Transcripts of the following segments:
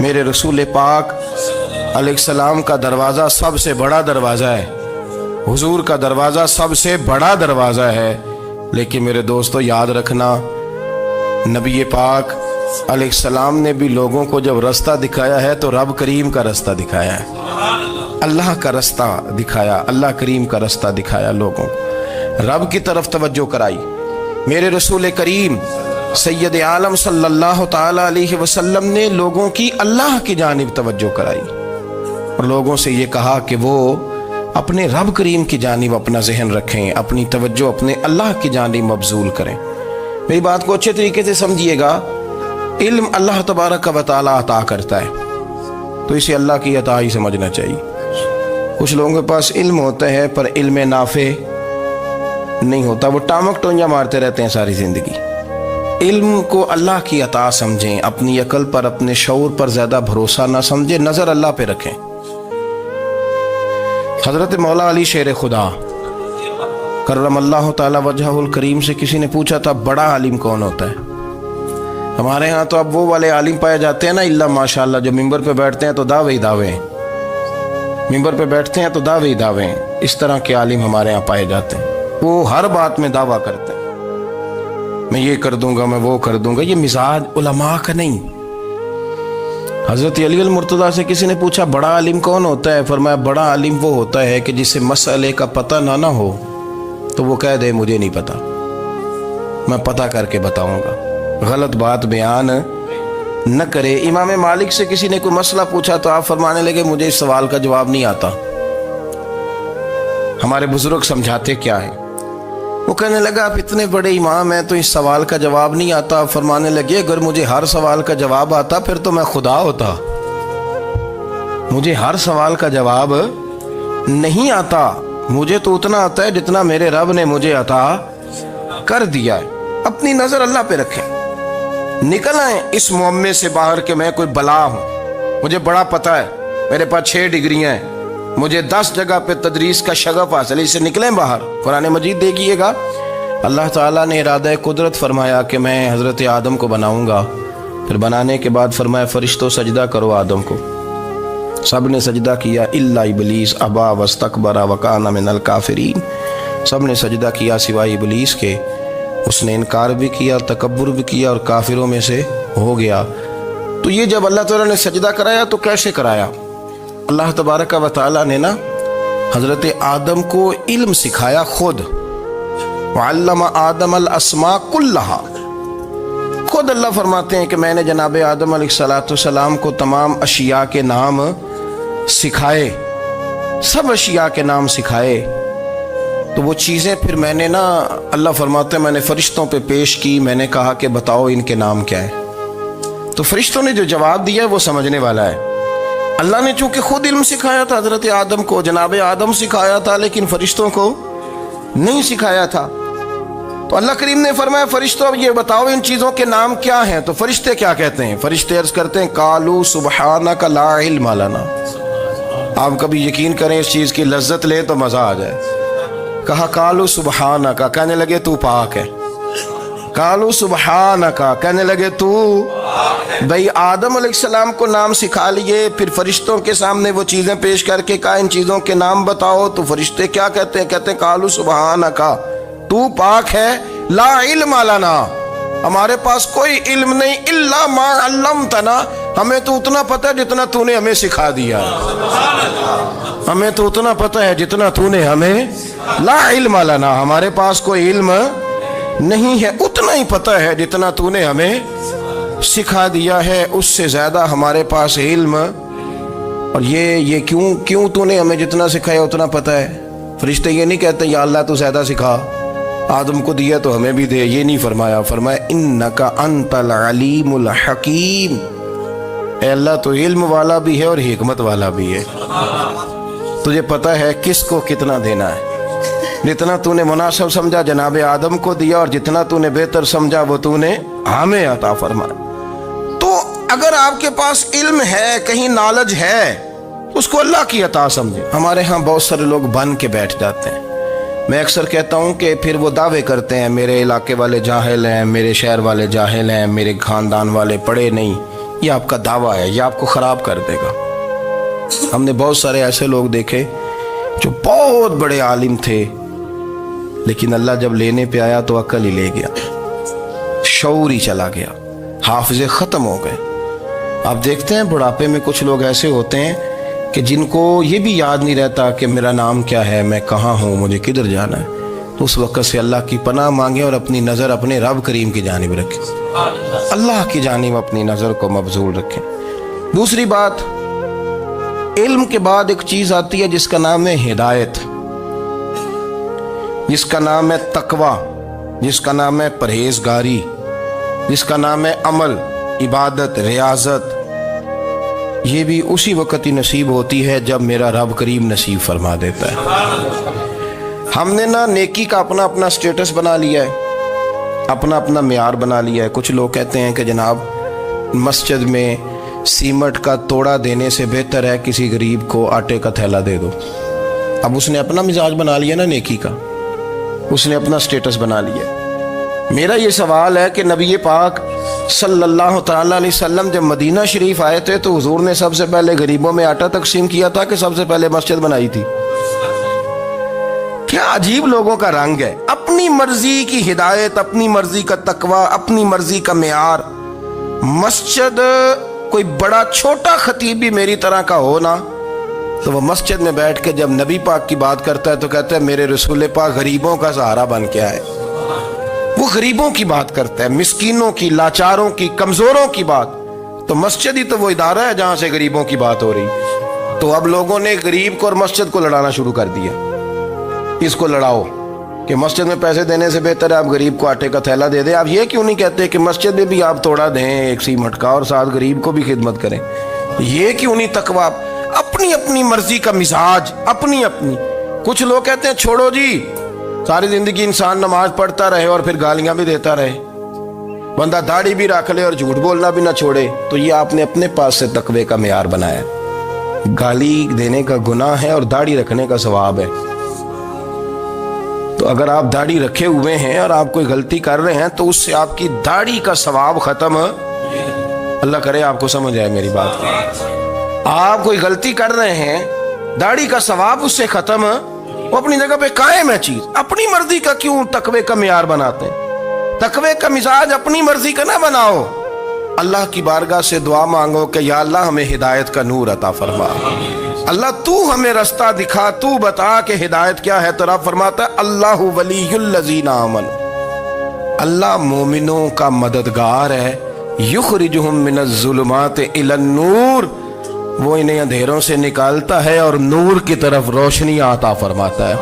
میرے رسول پاک علیہ السلام کا دروازہ سب سے بڑا دروازہ ہے، حضور کا دروازہ سب سے بڑا دروازہ ہے، لیکن میرے دوستو یاد رکھنا، نبی پاک علیہ السلام نے بھی لوگوں کو جب رستہ دکھایا ہے تو رب کریم کا رستہ دکھایا ہے، اللہ کا رستہ دکھایا، اللہ کریم کا رستہ دکھایا، لوگوں رب کی طرف توجہ کرائی۔ میرے رسول کریم سید عالم صلی اللہ تعالی علیہ وسلم نے لوگوں کی اللہ کی جانب توجہ کرائی اور لوگوں سے یہ کہا کہ وہ اپنے رب کریم کی جانب اپنا ذہن رکھیں، اپنی توجہ اپنے اللہ کی جانب مبذول کریں۔ میری بات کو اچھے طریقے سے سمجھیے گا، علم اللہ تبارک و تعالی عطا کرتا ہے تو اسے اللہ کی عطا ہی سمجھنا چاہیے۔ کچھ لوگوں کے پاس علم ہوتا ہے پر علم نافع نہیں ہوتا، وہ ٹامک ٹونجا مارتے رہتے ہیں ساری زندگی۔ علم کو اللہ کی عطا سمجھیں، اپنی عقل پر اپنے شعور پر زیادہ بھروسہ نہ سمجھیں، نظر اللہ پہ رکھیں۔ حضرت مولا علی شیر خدا کرم اللہ تعالی وجہہ الکریم سے کسی نے پوچھا تھا بڑا عالم کون ہوتا ہے؟ ہمارے ہاں تو اب وہ والے عالم پائے جاتے ہیں نا، اللہ ماشاءاللہ، جو ممبر پہ بیٹھتے ہیں تو دعوے ہی دعوے ہیں، ممبر پہ بیٹھتے ہیں تو دعوے ہی دعوے ہیں، اس طرح کے عالم ہمارے ہاں پائے جاتے ہیں۔ وہ ہر بات میں دعویٰ کرتے ہیں، میں یہ کر دوں گا، میں وہ کر دوں گا۔ یہ مزاج علماء کا نہیں۔ حضرت علی المرتضیٰ سے کسی نے پوچھا بڑا عالم کون ہوتا ہے؟ فرمایا بڑا عالم وہ ہوتا ہے کہ جسے مسئلے کا پتہ نہ ہو تو وہ کہہ دے مجھے نہیں پتا، میں پتہ کر کے بتاؤں گا، غلط بات بیان نہ کرے۔ امام مالک سے کسی نے کوئی مسئلہ پوچھا تو آپ فرمانے لگے مجھے اس سوال کا جواب نہیں آتا، ہمارے بزرگ سمجھاتے کیا ہے؟ وہ کہنے لگا آپ اتنے بڑے امام ہیں تو اس سوال کا جواب نہیں آتا۔ فرمانے لگے اگر مجھے ہر سوال کا جواب آتا پھر تو میں خدا ہوتا، مجھے ہر سوال کا جواب نہیں آتا، مجھے تو اتنا آتا ہے جتنا میرے رب نے مجھے عطا کر دیا ہے۔ اپنی نظر اللہ پہ رکھیں، نکل آئیں اس معمے سے باہر کہ میں کوئی بلا ہوں، مجھے بڑا پتہ ہے، میرے پاس 6 ڈگریاں ہیں، مجھے 10 جگہ پہ تدریس کا شغف حاصل ہے، اس سے نکلیں باہر۔ قرآن مجید دیکھیے گا، اللہ تعالیٰ نے ارادہ قدرت فرمایا کہ میں حضرت آدم کو بناؤں گا، پھر بنانے کے بعد فرمایا فرشتوں سجدہ کرو آدم کو، سب نے سجدہ کیا الا ابلیس ابا واستکبر وکان من الکافرین، سب نے سجدہ کیا سوائے ابلیس کے، اس نے انکار بھی کیا، تکبر بھی کیا اور کافروں میں سے ہو گیا۔ تو یہ جب اللہ تعالیٰ نے سجدہ کرایا تو کیسے کرایا؟ اللہ تبارک و تعالیٰ نے نا حضرت آدم کو علم سکھایا خود، وعلم آدم الاسماء کلہا، خود اللہ فرماتے ہیں کہ میں نے جناب آدم علیہ السلام کو تمام اشیاء کے نام سکھائے، سب اشیاء کے نام سکھائے۔ تو وہ چیزیں پھر میں نے نا، اللہ فرماتے ہیں میں نے فرشتوں پہ پیش کی، میں نے کہا کہ بتاؤ ان کے نام کیا ہے، تو فرشتوں نے جو جواب دیا وہ سمجھنے والا ہے۔ اللہ نے چونکہ خود علم سکھایا تھا حضرت آدم کو، جناب آدم سکھایا تھا لیکن فرشتوں کو نہیں سکھایا تھا، تو اللہ کریم نے فرمایا فرشتوں اب یہ بتاؤ ان چیزوں کے نام کیا ہیں؟ تو فرشتے کیا کہتے ہیں؟ فرشتے عرض کرتے ہیں قالوا سبحانک لا علم لنا۔ آپ کبھی یقین کریں اس چیز کی لذت لیں تو مزہ آ جائے۔ کہا قالوا سبحانک، کہنے لگے تو پاک ہے، قالوا سبحانک، کہنے لگے تو بھئی آدم علیہ السلام کو نام سکھا لیے، پھر فرشتوں کے سامنے وہ چیزیں پیش کر کے کہا ان چیزوں کے نام بتاؤ، تو فرشتے کیا کہتے ہیں؟ کہتے ہیں قالوا سبحانک، تو پاک ہے، لا علم لنا، ہمارے پاس کوئی علم نہیں، الا ما علمتنا، ہمیں تو اتنا پتہ ہے جتنا تو نے ہمیں سکھا دیا، ہمیں تو اتنا پتہ ہے جتنا تو نے ہمیں، لا علم لنا، ہمارے پاس کوئی علم نہیں ہے، اتنا ہی پتہ ہے جتنا تو نے ہمیں سکھا دیا ہے، اس سے زیادہ ہمارے پاس علم۔ اور یہ کیوں تو نے ہمیں جتنا سکھایا اتنا پتہ ہے؟ فرشتے یہ نہیں کہتے یا اللہ تو زیادہ سکھا، آدم کو دیا تو ہمیں بھی دے، یہ نہیں فرمایا، فرمایا انک انت العلیم الحکیم، اے اللہ تو علم والا بھی ہے اور حکمت والا بھی ہے، تجھے پتہ ہے کس کو کتنا دینا ہے، جتنا تو نے مناسب سمجھا جناب آدم کو دیا اور جتنا تو نے بہتر سمجھا وہ تو نے ہمیں عطا فرمایا۔ تو اگر آپ کے پاس علم ہے، کہیں نالج ہے، اس کو اللہ کی عطا سمجھے۔ ہمارے ہاں بہت سارے لوگ بن کے بیٹھ جاتے ہیں، میں اکثر کہتا ہوں کہ پھر وہ دعوے کرتے ہیں میرے علاقے والے جاہل ہیں، میرے شہر والے جاہل ہیں، میرے خاندان والے پڑھے نہیں، یہ آپ کا دعویٰ ہے، یہ آپ کو خراب کر دے گا۔ ہم نے بہت سارے ایسے لوگ دیکھے جو بہت بڑے عالم تھے، لیکن اللہ جب لینے پہ آیا تو عقل ہی لے گیا، شعور ہی چلا گیا، حافظے ختم ہو گئے۔ آپ دیکھتے ہیں بڑھاپے میں کچھ لوگ ایسے ہوتے ہیں کہ جن کو یہ بھی یاد نہیں رہتا کہ میرا نام کیا ہے، میں کہاں ہوں، مجھے کدھر جانا ہے۔ تو اس وقت سے اللہ کی پناہ مانگیں اور اپنی نظر اپنے رب کریم کی جانب رکھیں، اللہ کی جانب اپنی نظر کو مبذول رکھیں۔ دوسری بات، علم کے بعد ایک چیز آتی ہے جس کا نام ہے ہدایت، جس کا نام ہے تقوی، جس کا نام ہے پرہیزگاری، جس کا نام ہے عمل، عبادت، ریاضت۔ یہ بھی اسی وقت ہی نصیب ہوتی ہے جب میرا رب کریم نصیب فرما دیتا ہے۔ ہم نے نا نیکی کا اپنا اپنا سٹیٹس بنا لیا ہے، اپنا اپنا معیار بنا لیا ہے۔ کچھ لوگ کہتے ہیں کہ جناب مسجد میں سیمٹ کا توڑا دینے سے بہتر ہے کسی غریب کو آٹے کا تھیلا دے دو۔ اب اس نے اپنا مزاج بنا لیا نا نیکی کا، اس نے اپنا سٹیٹس بنا لیا۔ میرا یہ سوال ہے کہ نبی پاک صلی اللہ تعالیٰ علیہ وسلم جب مدینہ شریف آئے تھے تو حضور نے سب سے پہلے غریبوں میں آٹا تقسیم کیا تھا کہ سب سے پہلے مسجد بنائی تھی؟ کیا عجیب لوگوں کا رنگ ہے، اپنی مرضی کی ہدایت، اپنی مرضی کا تقوی، اپنی مرضی کا معیار۔ مسجد کوئی بڑا چھوٹا خطیب بھی میری طرح کا ہو نا تو وہ مسجد میں بیٹھ کے جب نبی پاک کی بات کرتا ہے تو کہتا ہے میرے رسول پاک غریبوں کا سہارا بن کے آئے۔ وہ غریبوں کی بات کرتا ہے، مسکینوں کی، لاچاروں کی، کمزوروں کی بات۔ تو مسجد ہی تو وہ ادارہ ہے جہاں سے غریبوں کی بات ہو رہی۔ تو اب لوگوں نے غریب کو اور مسجد کو لڑانا شروع کر دیا، اس کو لڑاؤ کہ مسجد میں پیسے دینے سے بہتر ہے آپ غریب کو آٹے کا تھیلا دے دیں۔ آپ یہ کیوں نہیں کہتے کہ مسجد میں بھی آپ توڑا دیں ایک سیمٹ کا اور ساتھ غریب کو بھی خدمت کریں؟ یہ کیوں نہیں تقوی؟ اپنی اپنی مرضی کا مزاج، اپنی اپنی۔ کچھ لوگ کہتے ہیں چھوڑو جی، ساری زندگی انسان نماز پڑھتا رہے اور پھر گالیاں بھی دیتا رہے، بندہ داڑھی بھی رکھ لے اور جھوٹ بولنا بھی نہ چھوڑے۔ تو یہ آپ نے اپنے پاس سے تقوی کا معیار بنایا۔ گالی دینے کا گناہ ہے اور داڑھی رکھنے کا ثواب ہے۔ تو اگر آپ داڑھی رکھے ہوئے ہیں اور آپ کوئی غلطی کر رہے ہیں تو اس سے آپ کی داڑھی کا ثواب ختم، اللہ کرے آپ کو سمجھ آئے میری بات۔ آپ کوئی غلطی کر رہے ہیں، داڑھی کا ثواب اس سے ختم، وہ اپنی جگہ پہ قائم ہے چیز۔ اپنی مرضی کا کیوں تقوی کا معیار بناتے ہیں؟ تقوی کا مزاج اپنی مرضی کا نہ بناؤ۔ اللہ کی بارگاہ سے دعا مانگو کہ یا اللہ ہمیں ہدایت کا نور عطا فرما، اللہ تو ہمیں رستہ دکھا، تو بتا کہ ہدایت کیا ہے۔ تو رب فرماتا ہے اللہ ولی الذین آمنوا، اللہ مومنوں کا مددگار ہے، یخرجہم من الظلمات الی النور، وہ انہیں اندھیروں سے نکالتا ہے اور نور کی طرف روشنی عطا فرماتا ہے۔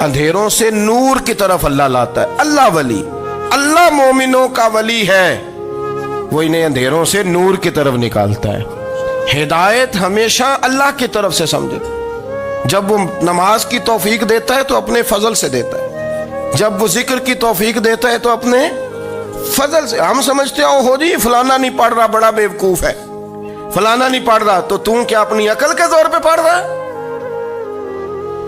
اندھیروں سے نور کی طرف اللہ لاتا ہے۔ اللہ ولی، اللہ مومنوں کا ولی ہے، وہ انہیں اندھیروں سے نور کی طرف نکالتا ہے۔ ہدایت ہمیشہ اللہ کی طرف سے سمجھے۔ جب وہ نماز کی توفیق دیتا ہے تو اپنے فضل سے دیتا ہے، جب وہ ذکر کی توفیق دیتا ہے تو اپنے فضل سے۔ ہم سمجھتے ہو جی فلانا نہیں پڑھ رہا بڑا بیوقوف ہے، فلانا نہیں پڑھ رہا، تو تم کیا اپنی عقل کے زور پہ پڑھ رہا ہے؟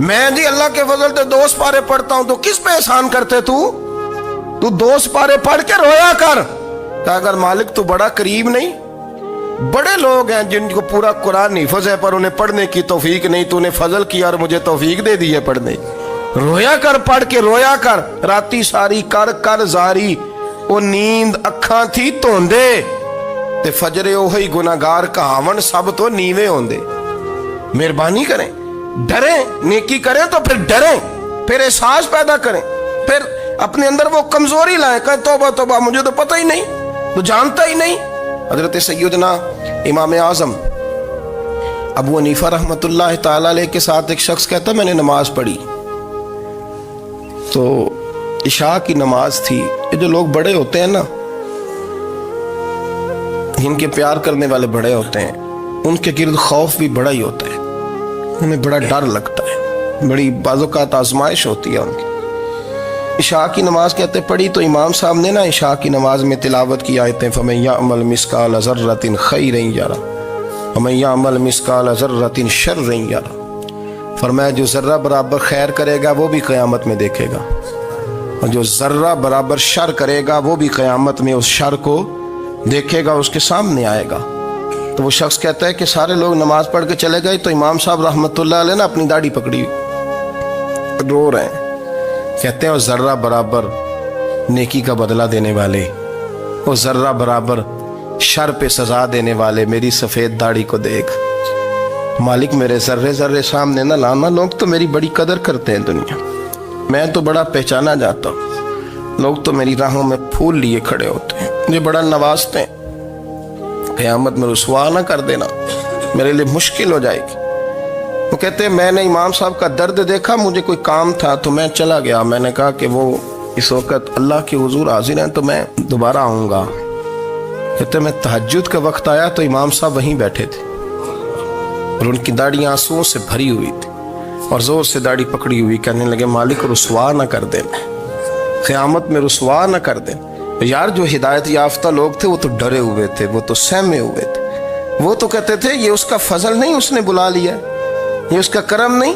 میں جی اللہ کے فضل سے 2 سپارے پڑھتا ہوں، تو کس پہ احسان کرتے تو 2 سپارے پڑھ کے رویا کر کہ اگر مالک تو بڑا قریب نہیں۔ بڑے لوگ ہیں جن کو پورا قرآن حفظ ہے پر انہیں پڑھنے کی توفیق نہیں، تو انہیں فضل کیا اور مجھے توفیق دے دی ہے پڑھنے۔ رویا کر، پڑھ کے رویا کر، راتی ساری کر کر زاری، وہ نیند اکھاں تھی توندے تے فجرے اوہی گناہگار کہاون سب تو نیوے ہوندے۔ مہربانی کریں، ڈریں، نیکی کریں تو پھر ڈریں، پھر احساس پیدا کریں، پھر اپنے اندر وہ کمزوری لائیں کہ توبہ توبہ مجھے تو پتہ ہی نہیں، تو جانتا ہی نہیں۔ حضرت سیدنا امام اعظم ابو حنیفہ رحمۃ اللہ تعالی علیہ کے ساتھ ایک شخص کہتا میں نے نماز پڑھی تو عشاء کی نماز تھی۔ یہ جو لوگ بڑے ہوتے ہیں نا، ان کے پیار کرنے والے بڑے ہوتے ہیں، ان کے گرد خوف بھی بڑا ہی ہوتا ہے، انہیں بڑا ڈر لگتا ہے، بڑی بعض اوقات آزمائش ہوتی ہے ان کی۔ عشاء کی نماز کہتے پڑھی تو امام صاحب نے نا عشاء کی نماز میں تلاوت کی آیتیں فَمَن يَعْمَلْ مِثْقَالَ ذَرَّةٍ خَيْرًا يَرَهُ وَمَن يَعْمَلْ مِثْقَالَ ذَرَّةٍ شَرًّا يَرَهُ، فرمایا جو ذرہ برابر خیر کرے گا وہ بھی قیامت میں دیکھے گا، اور جو ذرہ برابر شر کرے گا وہ بھی قیامت میں اس شر کو دیکھے گا اس کے سامنے آئے گا. تو وہ شخص کہتا ہے کہ سارے لوگ نماز پڑھ کے چلے گئے تو امام صاحب رحمۃ اللہ علیہ نے اپنی داڑھی پکڑی رو رہے ہیں. کہتے ہیں وہ ذرہ برابر نیکی کا بدلہ دینے والے، وہ ذرہ برابر شر پہ سزا دینے والے میری سفید داڑھی کو دیکھ. مالک میرے ذرے ذرے سامنے نہ لانا، لوگ تو میری بڑی قدر کرتے ہیں دنیا، میں تو بڑا پہچانا جاتا ہوں، لوگ تو میری راہوں میں پھول لیے کھڑے ہوتے ہیں، مجھے بڑا نوازتے ہیں. قیامت میں رسوا نہ کر دینا، میرے لیے مشکل ہو جائے گی. وہ کہتے ہیں میں نے امام صاحب کا درد دیکھا، مجھے کوئی کام تھا تو میں چلا گیا. میں نے کہا کہ وہ اس وقت اللہ کے حضور حاضر ہیں تو میں دوبارہ آؤں گا. کہتے ہیں میں تہجد کا وقت آیا تو امام صاحب وہیں بیٹھے تھے اور ان کی داڑھی آنسوؤں سے بھری ہوئی تھی اور زور سے داڑھی پکڑی ہوئی. کہنے لگے مالک رسوا نہ کر دینا، قیامت میں رسوا نہ کر دینا. یار جو ہدایت یافتہ لوگ تھے وہ تو ڈرے ہوئے تھے، وہ تو سہمے ہوئے تھے، وہ تو کہتے تھے یہ اس کا فضل نہیں، اس نے بلا لیا، یہ اس کا کرم نہیں.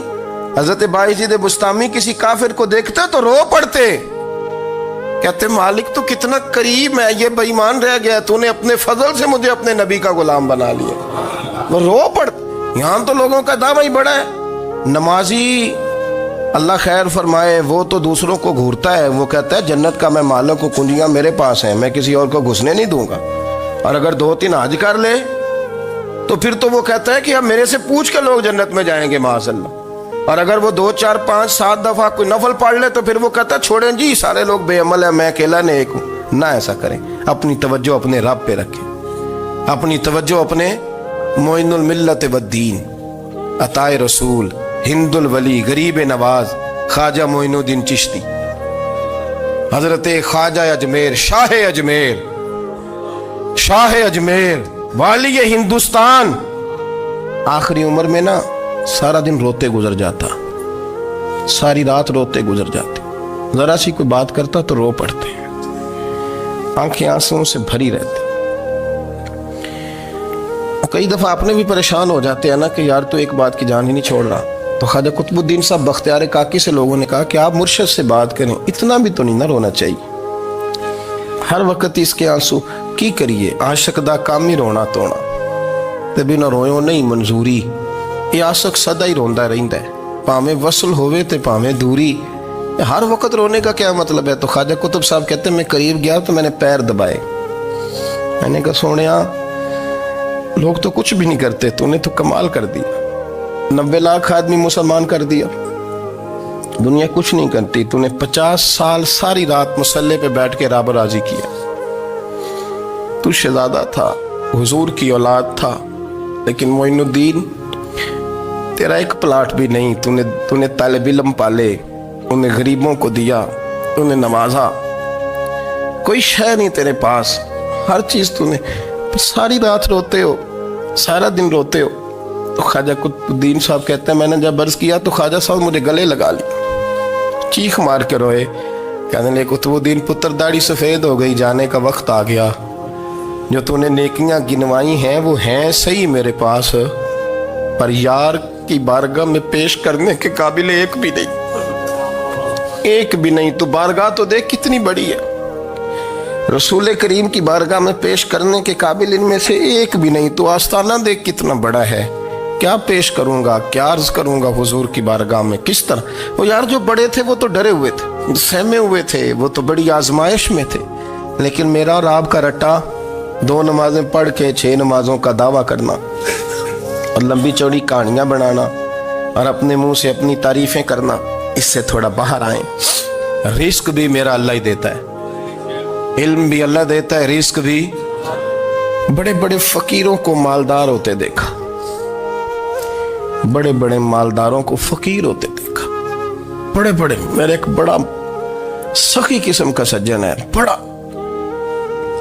حضرت باعزید بستامی کسی کافر کو دیکھتے تو رو پڑتے، کہتے مالک تو کتنا قریب ہے، یہ بے ایمان رہ گیا، تو نے اپنے فضل سے مجھے اپنے نبی کا غلام بنا لیا. وہ رو پڑتے. یہاں تو لوگوں کا دعویٰ ہی بڑا ہے. نمازی اللہ خیر فرمائے وہ تو دوسروں کو گھورتا ہے، وہ کہتا ہے جنت کا میں مالک ہوں، کنجیاں میرے پاس ہیں، میں کسی اور کو گھسنے نہیں دوں گا. اور اگر 2-3 حج کر لے تو پھر تو وہ کہتا ہے کہ اب میرے سے پوچھ کے لوگ جنت میں جائیں گے معاذ اللہ. اور اگر وہ 2 4 5 7 دفعہ کوئی نفل پڑھ لے تو پھر وہ کہتا ہے چھوڑیں جی سارے لوگ بے عمل ہیں، میں اکیلا نیک ہوں. نہ ایسا کریں، اپنی توجہ اپنے رب پہ رکھیں، اپنی توجہ اپنے معین الملت والدین، عطا رسول، ہند الولی، غریب نواز، خواجہ معین الدین چشتی، حضرت خواجہ اجمیر، شاہ اجمیر، والی ہندوستان. آخری عمر میں نا سارا دن روتے گزر جاتا، ساری رات روتے گزر جاتے، ذرا سی کوئی بات کرتا تو رو پڑتے، آنکھیں آنسوں سے بھری رہتی. کئی دفعہ اپنے بھی پریشان ہو جاتے ہیں نا کہ یار تو ایک بات کی جان ہی نہیں چھوڑ رہا. تو خواجہ قطب الدین صاحب بختیار کاکی سے لوگوں نے کہا کہ آپ مرشد سے بات کریں، اتنا بھی تو نہیں نہ رونا چاہیے، ہر وقت اس کے آنسو کی کریے. عاشق دا کام ہی رونا تونا تے بنا رویوں نہیں منظوری. یہ عاشق سدا ہی روندا رہندا ہے، پاویں وصل ہوئے تے پاویں دوری. ہر وقت رونے کا کیا مطلب ہے؟ تو خواجہ قطب صاحب کہتے ہیں میں قریب گیا تو میں نے پیر دبائے، میں نے کہا سونیا لوگ تو کچھ بھی نہیں کرتے، تو نے تو کمال کر دیا، 90 لاکھ آدمی مسلمان کر دیا، دنیا کچھ نہیں کرتی، تو نے 50 سال ساری رات مصلے پہ بیٹھ کے رب راضی کیا. تو شہزادہ تھا، حضور کی اولاد تھا، لیکن معین الدین تیرا ایک پلاٹ بھی نہیں، تو نے طالب علم پالے، انہیں غریبوں کو دیا، انہیں نوازا، کوئی شے نہیں تیرے پاس، ہر چیز تو نے، ساری رات روتے ہو، سارا دن روتے ہو. تو خواجہ قطب الدین صاحب کہتے ہیں میں نے جب عرض کیا تو خواجہ صاحب مجھے گلے لگا لی، چیخ مار کے روئے، کہنے لگے قطب الدین پتر داڑھی سفید ہو گئی، جانے کا وقت آ گیا، جو تو نے نیکیاں گنوائی ہیں وہ ہیں صحیح میرے پاس، پر یار کی بارگاہ میں پیش کرنے کے قابل ایک بھی نہیں. تو بارگاہ تو دیکھ کتنی بڑی ہے، رسول کریم کی بارگاہ میں پیش کرنے کے قابل ان میں سے ایک بھی نہیں. تو آستانہ دیکھ کتنا بڑا ہے، کیا پیش کروں گا، کیا عرض کروں گا حضور کی بارگاہ میں، کس طرح. وہ یار جو بڑے تھے وہ تو ڈرے ہوئے تھے، سہمے ہوئے تھے، وہ تو بڑی آزمائش میں تھے، لیکن میرا اور آپ کا رٹا 2 نمازیں پڑھ کے 6 نمازوں کا دعویٰ کرنا اور لمبی چوڑی کہانیاں بنانا اور اپنے منہ سے اپنی تعریفیں کرنا، اس سے تھوڑا باہر آئیں. رزق بھی میرا اللہ ہی دیتا ہے، علم بھی اللہ دیتا ہے، رزق بھی. بڑے بڑے فقیروں کو مالدار ہوتے دیکھا، بڑے بڑے مالداروں کو فقیر ہوتے دیکھا، بڑے بڑے. میرے ایک بڑا سخی قسم کا سجن ہے،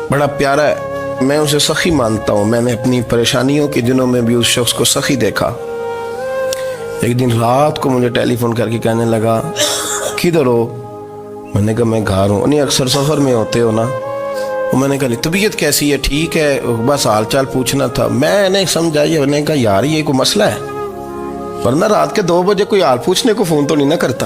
بڑا پیارا ہے، میں اسے سخی مانتا ہوں. میں نے اپنی پریشانیوں کے دنوں میں بھی اس شخص کو سخی دیکھا. ایک دن رات کو مجھے ٹیلی فون کر کے کہنے لگا کدھر ہو؟ میں نے کہا میں گھر ہوں. نہیں اکثر سفر میں ہوتے ہو نا؟ میں نے کہا طبیعت کیسی ہے؟ ٹھیک ہے، بس حال چال پوچھنا تھا. میں نے سمجھائی، میں نے کہا یار یہ کوئی مسئلہ ہے، ورنہ رات کے 2 بجے کوئی حال پوچھنے کو فون تو نہیں نہ کرتا.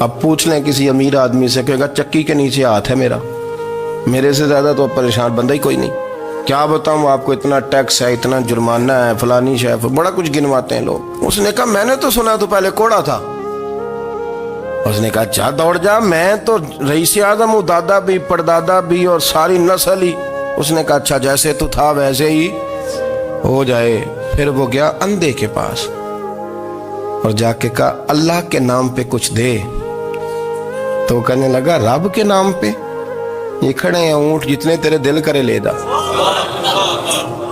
اب پوچھ لیں کسی امیر آدمی سے، کہے گا چکی کے نیچے ہاتھ ہے میرا، میرے سے زیادہ تو پریشان بندہ ہی کوئی نہیں۔ کیا بتاؤں آپ کو، اتنا ٹیکس ہے، اتنا جرمانہ ہے، فلانی شے، بڑا کچھ گنواتے ہیں لوگ۔ اس نے کہا میں نے تو سنا تو پہلے کوڑا تھا۔ اس نے کہا جا دوڑ جا، میں تو رئیس اعظم ہوں، دادا بھی پردادا بھی اور ساری نسل ہی۔ اس نے کہا اچھا جیسے تو تھا ویسے ہی ہو جائے۔ پھر وہ گیا اندھے کے پاس اور جا کے کہا اللہ کے نام پہ کچھ دے۔ تو کہنے لگا رب کے نام پہ؟ یہ کھڑے ہیں اونٹ جتنے تیرے دل کرے لے دا۔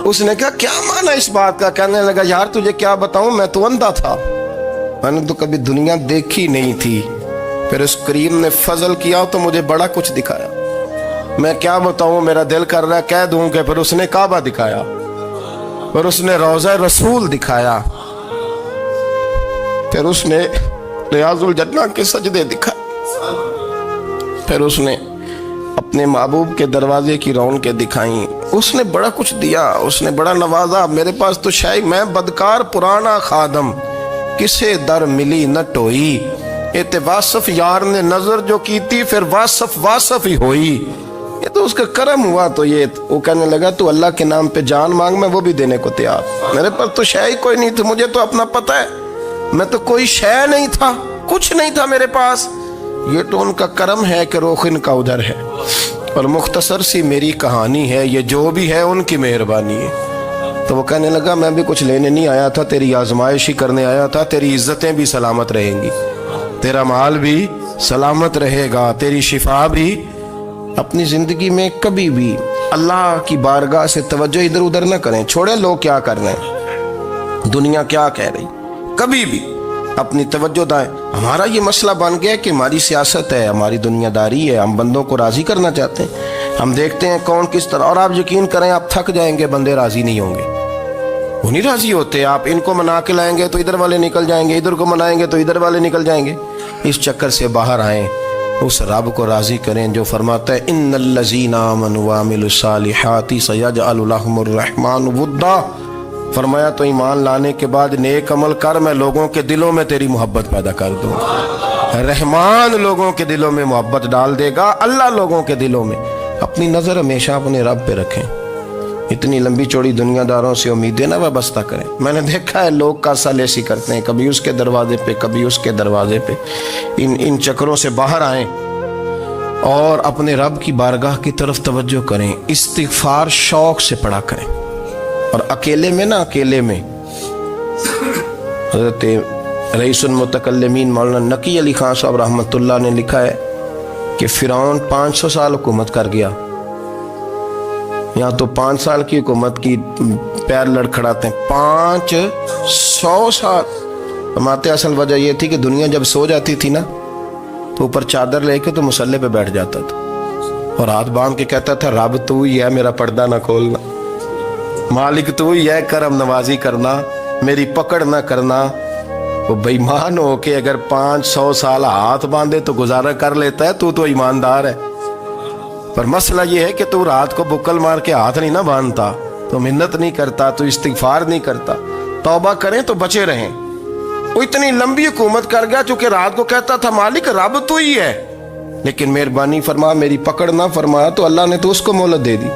اس نے کہا کیا معنی اس بات کا؟ کہنے لگا یار تجھے کیا بتاؤں، میں تو اندھا تھا، میں نے تو کبھی دنیا دیکھی نہیں تھی، پھر اس کریم نے فضل کیا تو مجھے بڑا کچھ دکھایا۔ میں کیا بتاؤں، میرا دل کر رہا ہے کہہ دوں کہ پھر اس نے کعبہ دکھایا، پھر اس نے روضہ رسول دکھایا، پھر اس نے ریاض الجنہ کے سجدے دکھائے، پھر اس نے اپنے محبوب کے دروازے کی رونقیں دکھائیں۔ اس نے بڑا کچھ دیا، اس نے بڑا نوازا۔ میرے پاس تو شاید میں بدکار پرانا خادم، کسے در ملی نہ ٹوئی، ایت واصف یار نے نظر جو کی تھی، پھر واصف ہی ہوئی۔ یہ تو اس کا کرم ہوا۔ تو یہ وہ کہنے لگا تو اللہ کے نام پہ جان مانگ، میں وہ بھی دینے کو تیار۔ میرے پاس تو شے کوئی نہیں تھی، مجھے تو اپنا پتہ ہے، میں تو کوئی شے نہیں تھا، کچھ نہیں تھا میرے پاس۔ یہ تو ان کا کرم ہے کہ رخ ان کا ادھر ہے، اور مختصر سی میری کہانی ہے، یہ جو بھی ہے ان کی مہربانی ہے۔ تو وہ کہنے لگا میں بھی کچھ لینے نہیں آیا تھا، تیری آزمائش ہی کرنے آیا تھا، تیری عزتیں بھی سلامت رہیں گی، تیرا مال بھی سلامت رہے گا، تیری شفا بھی۔ اپنی زندگی میں کبھی بھی اللہ کی بارگاہ سے توجہ ادھر ادھر نہ کریں، چھوڑیں لوگ کیا کر رہے ہیں، دنیا کیا کہہ رہی، کبھی بھی اپنی توجہ دائیں۔ ہمارا یہ مسئلہ بن گیا کہ ہماری سیاست ہے، ہماری دنیا داری ہے، ہم بندوں کو راضی کرنا چاہتے ہیں، ہم دیکھتے ہیں کون کس طرح، اور آپ یقین کریں آپ تھک جائیں گے، بندے راضی نہیں ہوں گے، وہ نہیں راضی ہوتے۔ آپ ان کو منا کے لائیں گے تو ادھر والے نکل جائیں گے، ادھر کو منائیں گے تو ادھر والے نکل جائیں گے۔ اس چکر سے باہر آئیں، اس رب کو راضی کریں جو فرماتا ہے ان الذین آمنوا وعملوا الصالحات سیجعل لهم الرحمن ودا۔ فرمایا تو ایمان لانے کے بعد نیک عمل کر، میں لوگوں کے دلوں میں تیری محبت پیدا کر دوں گا۔ رحمان لوگوں کے دلوں میں محبت ڈال دے گا، اللہ لوگوں کے دلوں میں۔ اپنی نظر ہمیشہ اپنے رب پہ رکھیں، اتنی لمبی چوڑی دنیا داروں سے امیدیں نہ وابستہ کریں۔ میں نے دیکھا ہے لوگ کاسا لیسی کرتے ہیں، کبھی اس کے دروازے پہ کبھی اس کے دروازے پہ۔ ان چکروں سے باہر آئیں اور اپنے رب کی بارگاہ کی طرف توجہ کریں، استغفار شوق سے پڑھا کریں، اور اکیلے میں نہ، اکیلے میں حضرت رئیس المتکلمین مولانا نقی علی خان صاحب رحمۃ اللہ نے لکھا ہے کہ فرعون 500 سال حکومت کر گیا، یہاں تو 5 سال کی حکومت کی پیر لڑکھڑاتے ہیں، 500 سال۔ فرماتے اصل وجہ یہ تھی کہ دنیا جب سو جاتی تھی نا تو اوپر چادر لے کے تو مسلح پہ بیٹھ جاتا تھا اور ہاتھ باندھ کے کہتا تھا رب تو ہی ہے، میرا پردہ نہ کھولنا، مالک تو ہی ہے، کرم نوازی کرنا، میری پکڑ نہ کرنا۔ وہ بے ایمان ہو کے اگر 500 سال ہاتھ باندھے تو گزارا کر لیتا ہے، تو ایماندار ہے۔ پر مسئلہ یہ ہے کہ تو رات کو بکل مار کے ہاتھ نہیں نہ باندھتا، تو منت نہیں کرتا، تو استغفار نہیں کرتا۔ توبہ کریں تو بچے رہیں۔ وہ اتنی لمبی حکومت کر گیا چونکہ رات کو کہتا تھا مالک رب تو ہی ہے، لیکن مہربانی فرما، میری پکڑ نہ فرمایا تو اللہ نے تو اس کو مہلت دے دی۔